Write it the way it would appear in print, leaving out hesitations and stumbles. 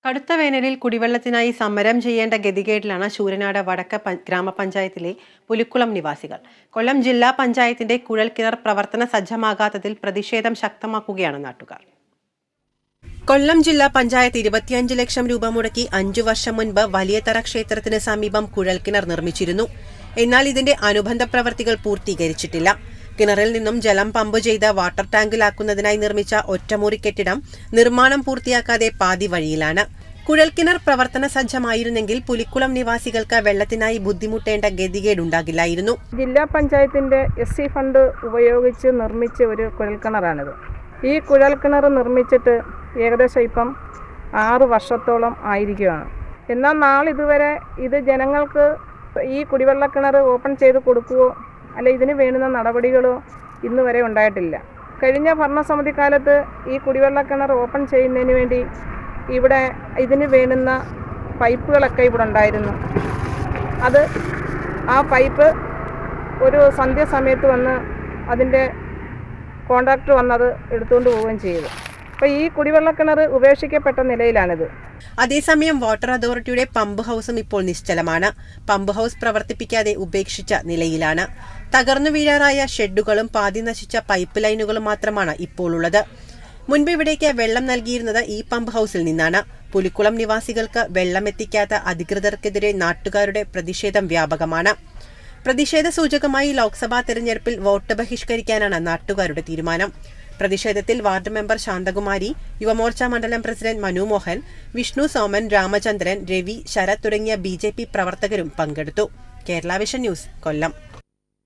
കടുത്ത വേനലിൽ കുടിവെള്ളത്തിനായി സമരം ചെയ്യേണ്ട ഗതികേടിലാണ് ശൂരനാട് വടക്ക് ഗ്രാമപഞ്ചായത്തിലെ പുലിക്കുളം നിവാസികൾ. കൊല്ലം ജില്ലാ പഞ്ചായത്തിന്റെ കുഴൽക്കിണർ പ്രവർത്തന സജ്ജമാകാത്തതിൽ പ്രതിഷേധം ശക്തമാക്കുകയാണ് നാട്ടുകാർ. കൊല്ലം ജില്ലാ പഞ്ചായത്ത് 25 ലക്ഷം രൂപ മുടക്കി 5 വർഷം മുൻപ് വലിയതറ ക്ഷേത്രത്തിന് സമീപം കുഴൽക്കിണർ നിർമ്മിച്ചിരുന്നു. എന്നാൽ ഇതിന്റെ അനുബന്ധ പ്രവൃത്തികൾ പൂർത്തീകരിച്ചിട്ടില്ല. കിണറിൽ നിന്നും ജലം പമ്പ് ചെയ്ത് വാട്ടർ ടാങ്കിലാക്കുന്നതിനായി നിർമ്മിച്ച ഒറ്റമുറി കെട്ടിടം നിർമ്മാണം പൂർത്തിയാക്കാതെ പാതി വഴിയിലാണ്. കുഴൽക്കിണർ പ്രവർത്തന സജ്ജമായിരുന്നെങ്കിൽ പുലിക്കുളം നിവാസികൾക്ക് വെള്ളത്തിനായി ബുദ്ധിമുട്ടേണ്ട ഗതികേടുണ്ടാകില്ലായിരുന്നു. ജില്ലാ പഞ്ചായത്തിന്റെ SC ഫണ്ട് ഉപയോഗിച്ച് നിർമ്മിച്ച ഒരു കുഴൽക്കിണറാണിത്. ഈ കുഴൽക്കിണർ നിർമ്മിച്ചിട്ട് ഏകദേശം ഇപ്പം 6 വർഷത്തോളം ആയിരിക്കുകയാണ്. എന്നാൽ നാളിതുവരെ ഇത് ജനങ്ങൾക്ക് ഈ കുടിവെള്ള കിണർ ഓപ്പൺ ചെയ്ത് കൊടുക്കുകയോ അല്ല ഇതിന് വേണ്ടുന്ന നടപടികളോ ഇന്ന് വരെ ഉണ്ടായിട്ടില്ല. കഴിഞ്ഞ ഭരണസമിതി കാലത്ത് ഈ കുടിവെള്ള കിണർ ഓപ്പൺ ചെയ്യുന്നതിന് വേണ്ടി ഇവിടെ ഇതിന് വേണ്ടുന്ന പൈപ്പുകളൊക്കെ ഇവിടെ ഉണ്ടായിരുന്നു. ആ പൈപ്പ് ഒരു സന്ധ്യാസമയത്ത് വന്ന് അതിൻ്റെ കോൺട്രാക്ടർ വന്നത് എടുത്തുകൊണ്ട് പോവുകയും ചെയ്തു. അപ്പോൾ ഈ കുടിവെള്ള കിണർ ഉപേക്ഷിക്കപ്പെട്ട നിലയിലാണിത്. അതേസമയം വാട്ടർ അതോറിറ്റിയുടെ പമ്പ് ഹൗസും ഇപ്പോൾ നിശ്ചലമാണ്. പമ്പ് ഹൗസ് പ്രവർത്തിപ്പിക്കാതെ ഉപേക്ഷിച്ച നിലയിലാണ്. തകർന്നു വീഴാറായ ഷെഡുകളും പാതി നശിച്ച പൈപ്പ് ലൈനുകളും മാത്രമാണ് ഇപ്പോൾ ഉള്ളത്. മുൻപ് ഇവിടേക്ക് വെള്ളം നൽകിയിരുന്നത് ഈ പമ്പ് ഹൗസിൽ നിന്നാണ്. പുലിക്കുളം നിവാസികൾക്ക് വെള്ളമെത്തിക്കാത്ത അധികൃതർക്കെതിരെ നാട്ടുകാരുടെ പ്രതിഷേധം വ്യാപകമാണ്. പ്രതിഷേധ സൂചകമായി ലോക്സഭാ തെരഞ്ഞെടുപ്പിൽ വോട്ട് ബഹിഷ്കരിക്കാനാണ് നാട്ടുകാരുടെ തീരുമാനം. പ്രതിഷേധത്തിൽ വാർഡ് മെമ്പർ ശാന്തകുമാരി, യുവമോർച്ച മണ്ഡലം പ്രസിഡന്റ് മനു മോഹൻ, വിഷ്ണു സോമൻ, രാമചന്ദ്രൻ, രവി, ശരത് തുടങ്ങിയ BJP പ്രവർത്തകരും പങ്കെടുത്തു. കേരള വിഷൻ ന്യൂസ്, കൊല്ലം.